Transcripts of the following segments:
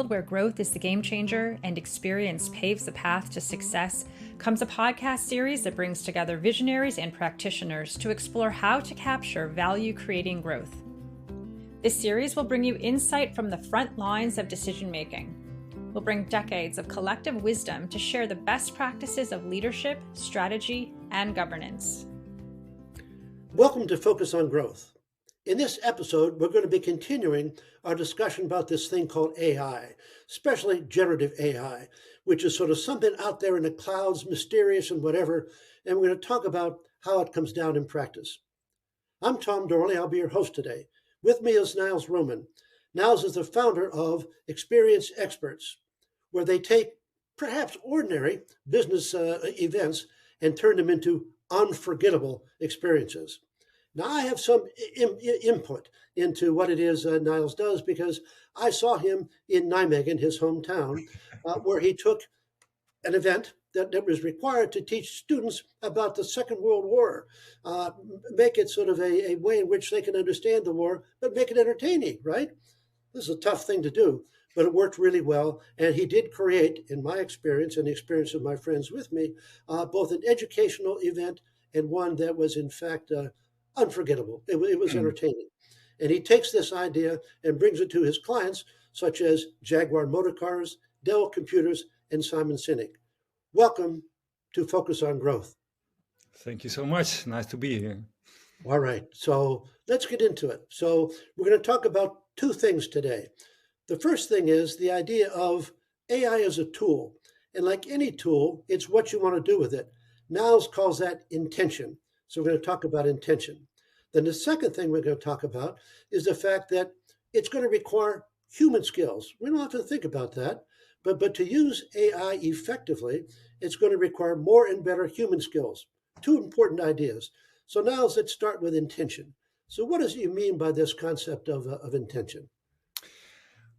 world where growth is the game changer and experience paves the path to success comes a podcast series that brings together visionaries and practitioners to explore how to capture value-creating growth. This series will bring you insight from the front lines of decision-making. We'll bring decades of collective wisdom to share the best practices of leadership, strategy, and governance. Welcome to Focus on Growth. In this episode, we're going to be continuing our discussion about this thing called AI, especially generative AI, which is sort of something out there in the clouds, mysterious and whatever, and we're going to talk about how it comes down in practice. I'm Tom Doorley. I'll be your host today. With me is Nils Romen. Nils is the founder of Experience Experts, where they take perhaps ordinary business events and turn them into unforgettable experiences. Now, I have some input into what it is Nils does because I saw him in Nijmegen, his hometown, where he took an event that was required to teach students about the Second World War, make it sort of a way in which they can understand the war, but make it entertaining, right? This is a tough thing to do, but it worked really well. And he did create, in my experience and the experience of my friends with me, both an educational event and one that was, in fact, unforgettable. It was entertaining. And he takes this idea and brings it to his clients, such as Jaguar motor cars, Dell computers, and Simon Sinek. Welcome to Focus on Growth. Thank you so much. Nice to be here. All right. So let's get into it. So we're going to talk about two things today. The first thing is the idea of AI as a tool. And like any tool, it's what you want to do with it. Niles calls that intention. So we're going to talk about intention. Then the second thing we're going to talk about is the fact that it's going to require human skills. We don't have to think about that, but to use AI effectively, it's going to require more and better human skills. Two important ideas. So now let's start with intention. So what does you mean by this concept of intention?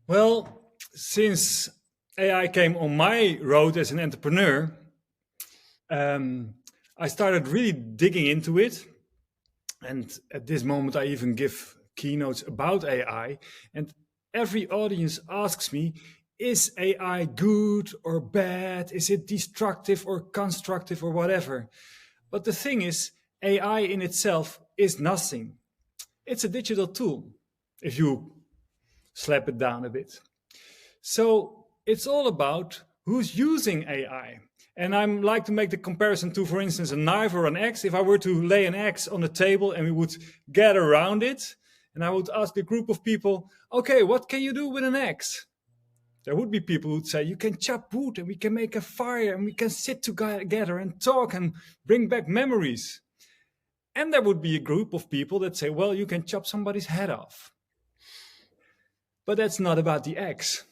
Well, since AI came on my road as an entrepreneur, I started really digging into it. And at this moment, I even give keynotes about AI. And every audience asks me, is AI good or bad? Is it destructive or constructive or whatever? But the thing is, AI in itself is nothing. It's a digital tool, if you slap it down a bit. So it's all about who's using AI. And I like to make the comparison to, for instance, a knife or an axe. If I were to lay an axe on the table and we would gather around it, and I would ask a group of people, okay, what can you do with an axe? There would be people who would say, you can chop wood and we can make a fire and we can sit together and talk and bring back memories. And there would be a group of people that say, well, you can chop somebody's head off. But that's not about the axe.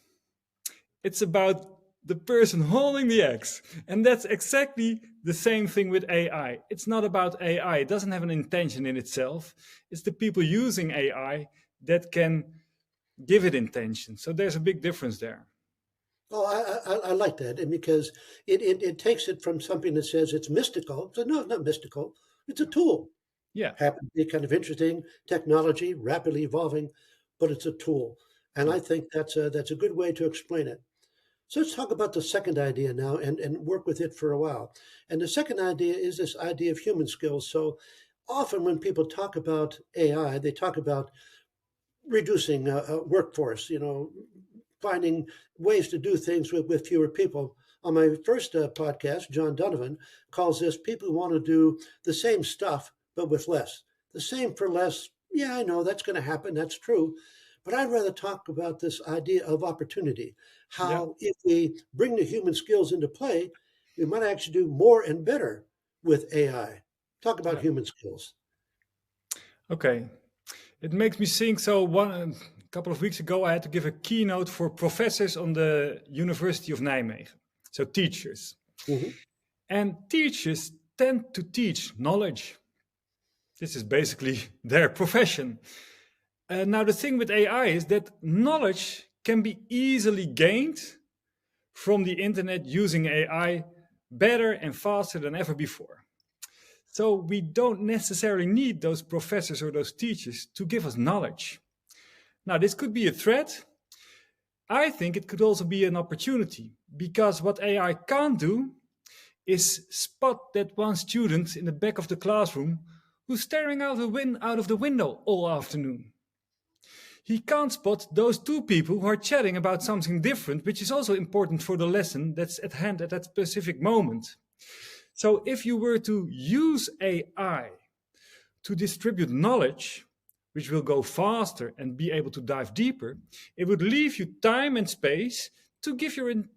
It's about the person holding the axe. And that's exactly the same thing with AI. It's not about AI. It doesn't have an intention in itself. It's the people using AI that can give it intention. So there's a big difference there. Oh, I like that. And because it takes it from something that says it's mystical. So no, it's not mystical. It's a tool. Yeah. Happens to be kind of interesting technology, rapidly evolving, but it's a tool. And I think that's a good way to explain it. So let's talk about the second idea now and work with it for a while. And the second idea is this idea of human skills. So often when people talk about AI, they talk about reducing workforce, finding ways to do things with fewer people. On my first podcast, John Donovan calls this people who want to do the same stuff, but with less. The same for less. Yeah, I know that's going to happen. That's true. But I'd rather talk about this idea of opportunity, how if we bring the human skills into play, we might actually do more and better with AI. Talk about human skills. Okay. It makes me think, so a couple of weeks ago, I had to give a keynote for professors on the University of Nijmegen, so teachers. Mm-hmm. And teachers tend to teach knowledge. This is basically their profession. Now, the thing with AI is that knowledge can be easily gained from the internet using AI better and faster than ever before. So we don't necessarily need those professors or those teachers to give us knowledge. Now, this could be a threat. I think it could also be an opportunity, because what AI can't do is spot that one student in the back of the classroom who's staring out of the window all afternoon. He can't spot those two people who are chatting about something different, which is also important for the lesson that's at hand at that specific moment. So if you were to use AI to distribute knowledge, which will go faster and be able to dive deeper, it would leave you time and space to give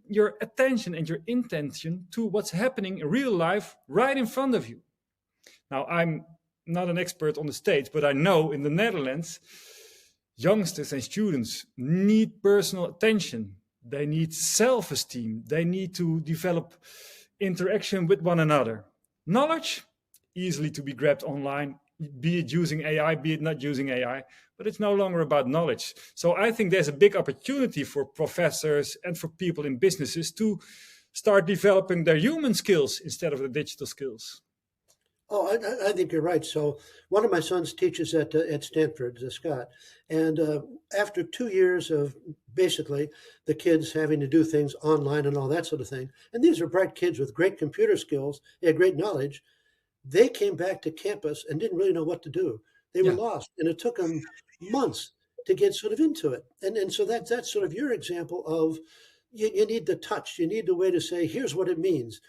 your attention and your intention to what's happening in real life right in front of you. Now, I'm not an expert on the States, but I know in the Netherlands, youngsters and students need personal attention. They need self-esteem. They need to develop interaction with one another. Knowledge, easily to be grabbed online, be it using AI, be it not using AI, but it's no longer about knowledge. So I think there's a big opportunity for professors and for people in businesses to start developing their human skills instead of the digital skills. Oh, I think you're right. So one of my sons teaches at Stanford, Scott, and after 2 years of basically the kids having to do things online and all that sort of thing, and these are bright kids with great computer skills, they had great knowledge, they came back to campus and didn't really know what to do. They were lost, and it took them months to get sort of into it. And so that's sort of your example of you need the touch, you need the way to say, here's what it means.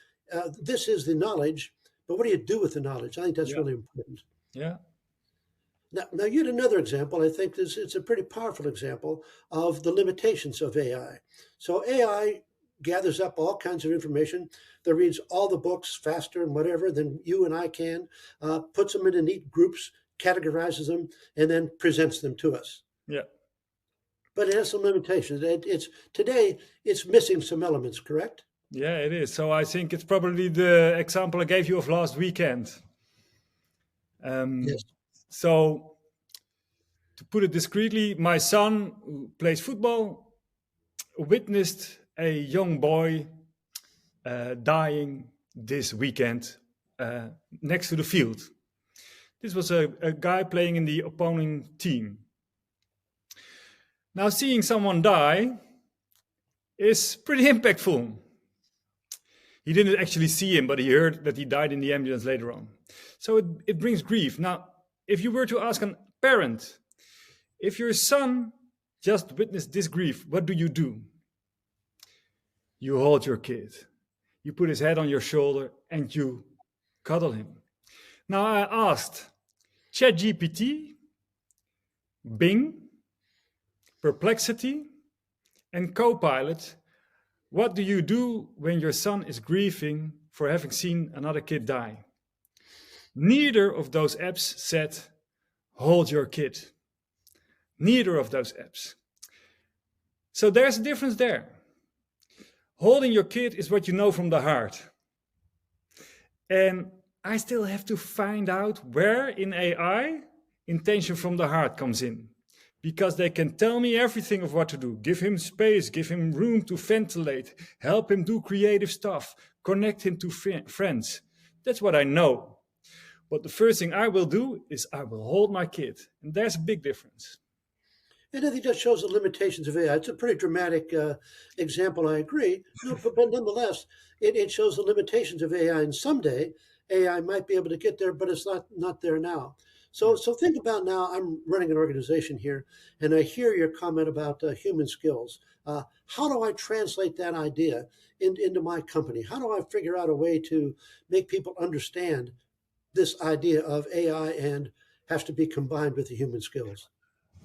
This is the knowledge. But what do you do with the knowledge? I think that's really important. Yeah. Now, yet another example, I think it's a pretty powerful example of the limitations of AI. So AI gathers up all kinds of information that reads all the books faster and whatever than you and I can, puts them into neat groups, categorizes them, and then presents them to us. Yeah. But it has some limitations. Today, it's missing some elements, correct? Yeah, it is. So I think it's probably the example I gave you of last weekend. Yes. So to put it discreetly, my son, who plays football, witnessed a young boy dying this weekend next to the field. This was a guy playing in the opposing team. Now, seeing someone die is pretty impactful. He didn't actually see him, but he heard that he died in the ambulance later on. So it brings grief. Now, if you were to ask a parent, if your son just witnessed this grief, what do? You hold your kid. You put his head on your shoulder and you cuddle him. Now, I asked ChatGPT, Bing, Perplexity, and Copilot, what do you do when your son is grieving for having seen another kid die? Neither of those apps said, hold your kid. Neither of those apps. So there's a difference there. Holding your kid is what you know from the heart. And I still have to find out where in AI intention from the heart comes in. Because they can tell me everything of what to do. Give him space, give him room to ventilate, help him do creative stuff, connect him to friends. That's what I know. But the first thing I will do is I will hold my kid. And there's a big difference. And I think that shows the limitations of AI. It's a pretty dramatic example, I agree. No, but nonetheless, it shows the limitations of AI. And someday, AI might be able to get there, but it's not there now. So think about now, I'm running an organization here, and I hear your comment about human skills. How do I translate that idea into my company? How do I figure out a way to make people understand this idea of AI and has to be combined with the human skills?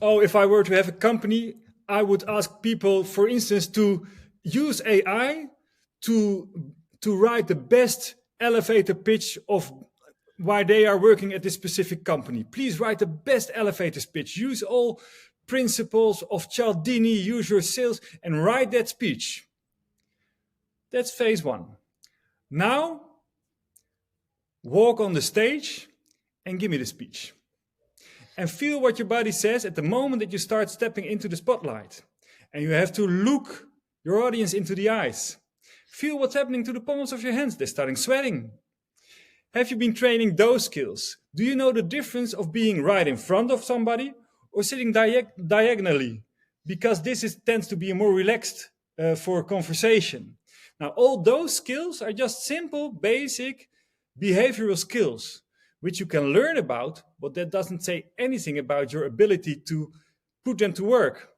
Oh, if I were to have a company, I would ask people, for instance, to use AI to write the best elevator pitch of why they are working at this specific company. Please write the best elevator pitch. Use all principles of Cialdini, use your sales, and write that speech. That's phase one. Now, walk on the stage and give me the speech. And feel what your body says at the moment that you start stepping into the spotlight. And you have to look your audience into the eyes. Feel what's happening to the palms of your hands. They're starting sweating. Have you been training those skills? Do you know the difference of being right in front of somebody or sitting diagonally because tends to be more relaxed for conversation. Now, all those skills are just simple, basic behavioral skills, which you can learn about, but that doesn't say anything about your ability to put them to work.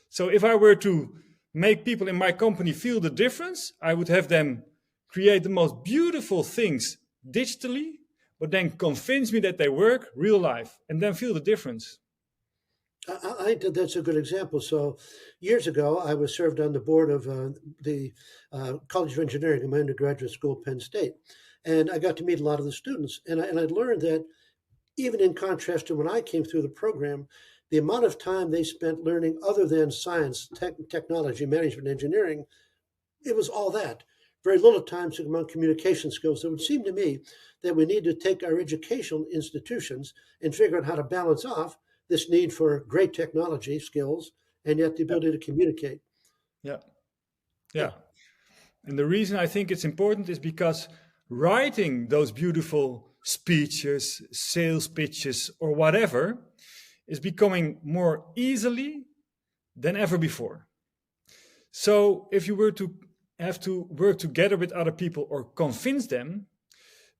So if I were to make people in my company feel the difference, I would have them create the most beautiful things digitally, but then convince me that they work real life and then feel the difference. I think that's a good example. So years ago, I was served on the board of the College of Engineering in my undergraduate school, Penn State. And I got to meet a lot of the students. And I learned that even in contrast to when I came through the program, the amount of time they spent learning other than science, technology, management, engineering, it was all that. Very little time spent among communication skills. So it would seem to me that we need to take our educational institutions and figure out how to balance off this need for great technology skills and yet the ability to communicate. Yeah. And the reason I think it's important is because writing those beautiful speeches, sales pitches, or whatever is becoming more easily than ever before. So if you were to have to work together with other people or convince them,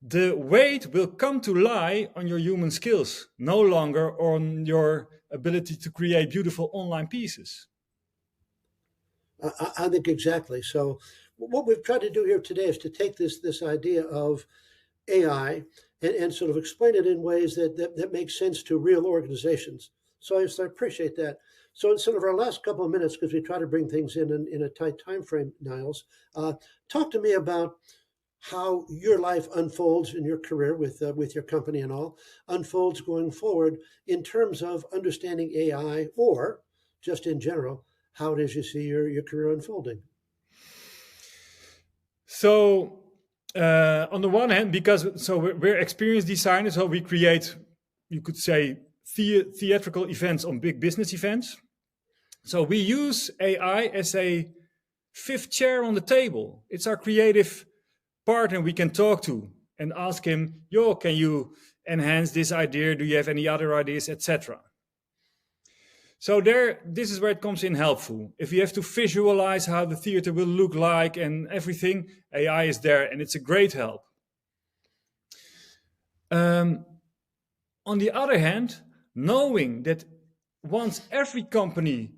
the weight will come to lie on your human skills, no longer on your ability to create beautiful online pieces. I think exactly. So what we've tried to do here today is to take this idea of AI and sort of explain it in ways that make sense to real organizations. So I appreciate that. So in sort of our last couple of minutes, because we try to bring things in a tight time frame, Nils, talk to me about how your life unfolds in your career with your company and all, unfolds going forward in terms of understanding AI, or just in general, how it is you see your career unfolding. So on the one hand, we're experienced designers, so we create, you could say, theatrical events on big business events. So we use AI as a fifth chair on the table. It's our creative partner we can talk to and ask him, can you enhance this idea? Do you have any other ideas, etc.? So this is where it comes in helpful. If you have to visualize how the theater will look like and everything, AI is there and it's a great help. On the other hand, knowing that once every company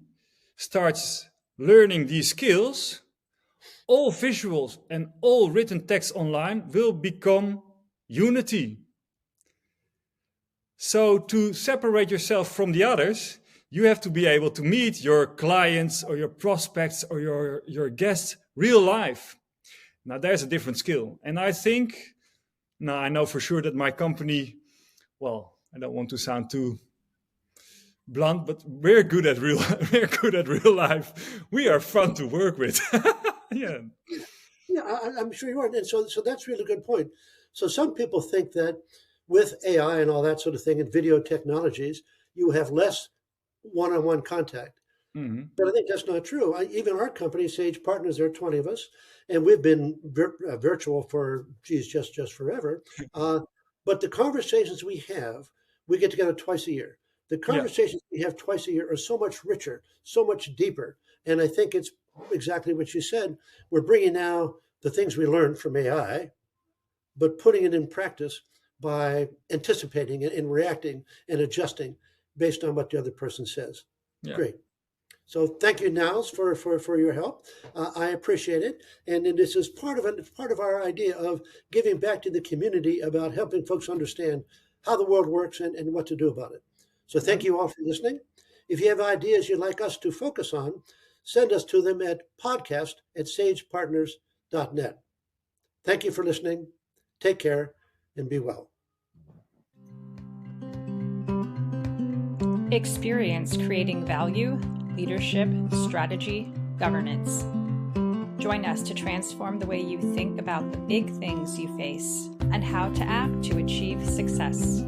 starts learning these skills, all visuals and all written text online will become unity. So to separate yourself from the others, you have to be able to meet your clients or your prospects or your guests real life. Now there's a different skill. And I know for sure that my company, I don't want to sound too blunt, but we're good at real life. We are fun to work with. Yeah, I'm sure you are. And so that's really a good point. So some people think that with AI and all that sort of thing and video technologies, you have less one-on-one contact. Mm-hmm. But I think that's not true. Even our company, Sage Partners, there are 20 of us, and we've been virtual for, just forever. But the conversations we get together twice a year. The conversations we have twice a year are so much richer, so much deeper. And I think it's exactly what you said. We're bringing now the things we learned from AI, but putting it in practice by anticipating it and reacting and adjusting based on what the other person says. Yeah. Great. So thank you, Nils, for your help. I appreciate it. And this is part of our idea of giving back to the community about helping folks understand how the world works and what to do about it. So thank you all for listening. If you have ideas you'd like us to focus on, send us to them at podcast@sagepartners.net. Thank you for listening. Take care and be well. Experience creating value, leadership, strategy, governance. Join us to transform the way you think about the big things you face and how to act to achieve success.